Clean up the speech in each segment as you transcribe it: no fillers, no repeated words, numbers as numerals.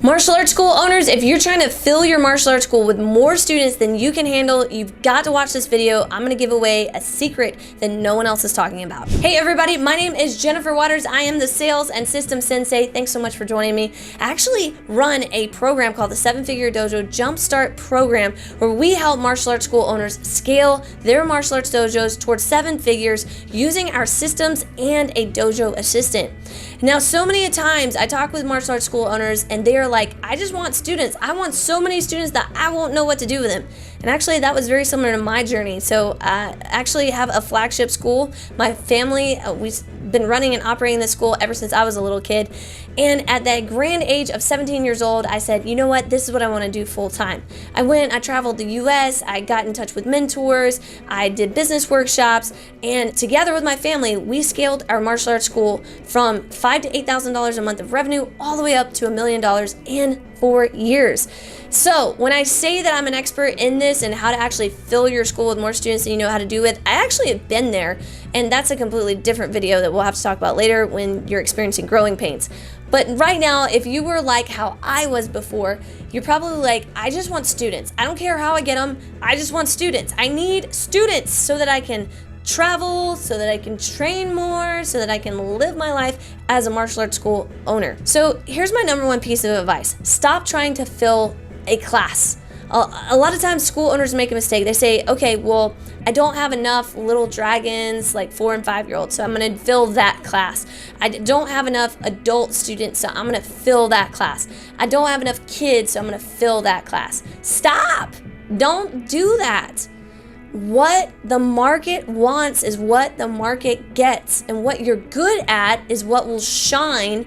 Martial arts school owners, if you're trying to fill your martial arts school with more students than you can handle, you've got to watch this video. I'm going to give away a secret that no one else is talking about. Hey everybody, my name is Jennifer Waters. I am the Sales and Systems Sensei. Thanks so much for joining me. I actually run a program called the 7-Figure Dojo Jumpstart Program, where we help martial arts school owners scale their martial arts dojos towards 7 figures using our systems and a dojo assistant. Now, so many times I talk with martial arts school owners and they are like, I just want students. I want so many students that I won't know what to do with them. And actually that was very similar to my journey. So I actually have a flagship school. My family, we've been running and operating this school ever since I was a little kid. And at that grand age of 17 years old, I said, you know what, this is what I want to do full time. I traveled the US, I got in touch with mentors, I did business workshops, and together with my family, we scaled our martial arts school from $5,000 to $8,000 a month of revenue all the way up to $1 million in 4 years. So when I say that I'm an expert in this and how to actually fill your school with more students than you know how to do with, I actually have been there, and that's a completely different video that we'll have to talk about later when you're experiencing growing pains. But right now, if you were like how I was before, you're probably like, I just want students. I don't care how I get them. I just want students. I need students so that I can travel, so that I can train more, so that I can live my life as a martial arts school owner. So here's my #1 piece of advice. Stop trying to fill a class. A lot of times school owners make a mistake. They say, okay, well, I don't have enough little dragons like 4 and 5-year-olds, so I'm going to fill that class. I don't have enough adult students, so I'm going to fill that class. I don't have enough kids, so I'm going to fill that class. Stop! Don't do that. What the market wants is what the market gets, and what you're good at is what will shine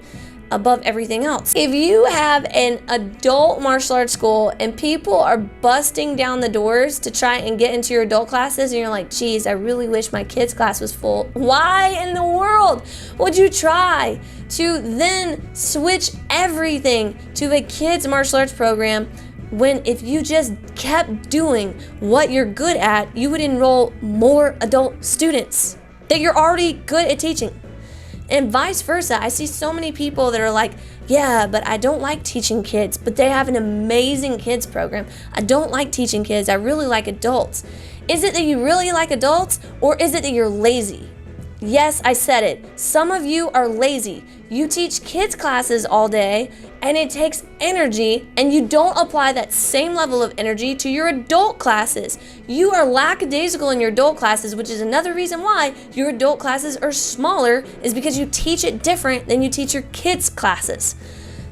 above everything else. If you have an adult martial arts school and people are busting down the doors to try and get into your adult classes, and you're like, geez, I really wish my kids class was full. Why in the world would you try to then switch everything to a kids martial arts program when if you just kept doing what you're good at, you would enroll more adult students that you're already good at teaching? And vice versa. I see so many people that are like, yeah, but I don't like teaching kids, but they have an amazing kids program. I don't like teaching kids. I really like adults. Is it that you really like adults, or is it that you're lazy? Yes, I said it. Some of you are lazy. You teach kids classes all day, and it takes energy, and you don't apply that same level of energy to your adult classes. You are lackadaisical in your adult classes, which is another reason why your adult classes are smaller, is because you teach it different than you teach your kids classes.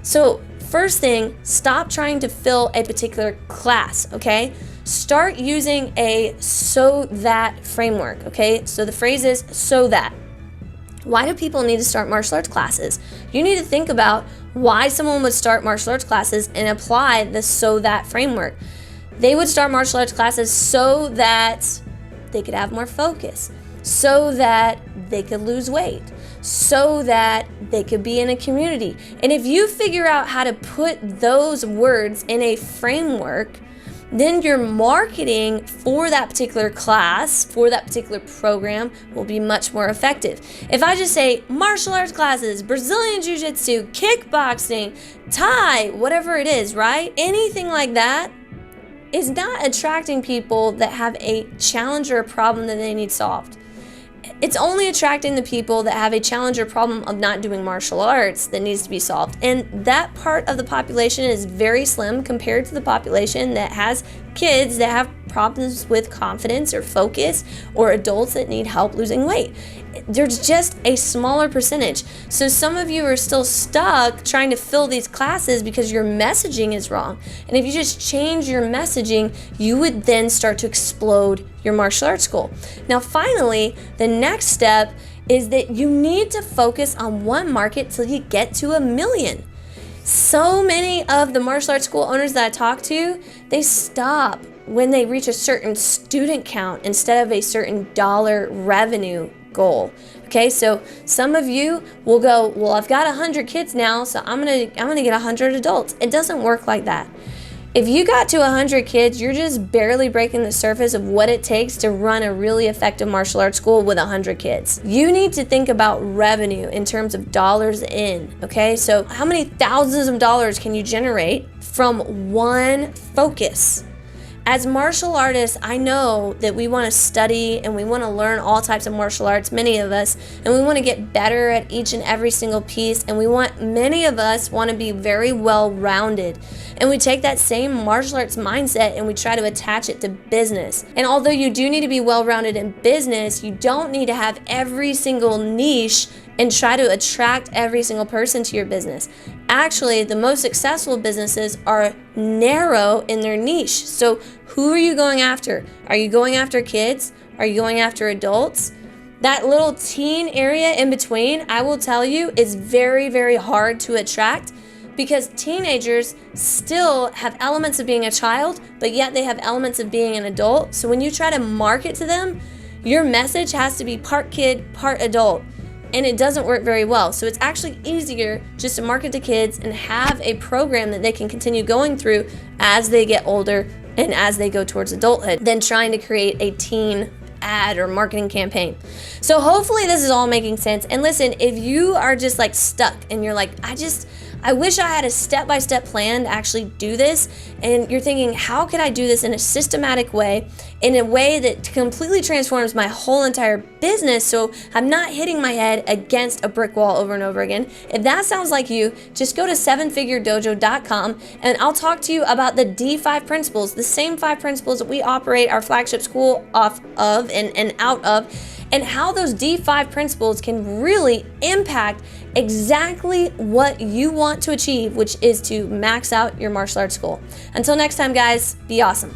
So first thing, stop trying to fill a particular class, okay? Start using a so that framework, okay? So the phrase is so that. Why do people need to start martial arts classes? You need to think about why someone would start martial arts classes and apply the so that framework. They would start martial arts classes so that they could have more focus, so that they could lose weight, so that they could be in a community. And if you figure out how to put those words in a framework, then your marketing for that particular class, for that particular program, will be much more effective. If I just say martial arts classes, Brazilian Jiu-Jitsu, kickboxing, Thai, whatever it is, right? Anything like that is not attracting people that have a challenge or a problem that they need solved. It's only attracting the people that have a challenge or problem of not doing martial arts that needs to be solved. And that part of the population is very slim compared to the population that has kids that have problems with confidence or focus, or adults that need help losing weight. There's just a smaller percentage. So some of you are still stuck trying to fill these classes because your messaging is wrong. And if you just change your messaging, you would then start to explode your martial arts school. Now, finally, the next step is that you need to focus on one market till you get to 1 million. So many of the martial arts school owners that I talk to, they stop when they reach a certain student count instead of a certain dollar revenue goal. Okay, so some of you will go, well, I've got 100 kids now, so I'm gonna get 100 adults. It doesn't work like that. If you got to 100 kids, you're just barely breaking the surface of what it takes to run a really effective martial arts school with 100 kids. You need to think about revenue in terms of dollars in, okay? So how many thousands of dollars can you generate from one focus? As martial artists, I know that we want to study and we want to learn all types of martial arts, many of us, and we want to get better at each and every single piece, and many of us want to be very well-rounded. And we take that same martial arts mindset and we try to attach it to business. And although you do need to be well-rounded in business, you don't need to have every single niche and try to attract every single person to your business. Actually, the most successful businesses are narrow in their niche. So who are you going after? Are you going after kids? Are you going after adults? That little teen area in between, I will tell you, is very, very hard to attract, because teenagers still have elements of being a child, but yet they have elements of being an adult. So when you try to market to them, your message has to be part kid, part adult. And it doesn't work very well. So it's actually easier just to market to kids and have a program that they can continue going through as they get older and as they go towards adulthood than trying to create a teen ad or marketing campaign. So hopefully this is all making sense. And listen, if you are just like stuck and you're like, I wish I had a step-by-step plan to actually do this, and you're thinking, how can I do this in a systematic way, in a way that completely transforms my whole entire business so I'm not hitting my head against a brick wall over and over again? If that sounds like you, just go to sevenfiguredojo.com and I'll talk to you about the D5 principles, the same 5 principles that we operate our flagship school off of and out of, and how those D5 principles can really impact exactly what you want to achieve, which is to max out your martial arts school. Until next time, guys, be awesome.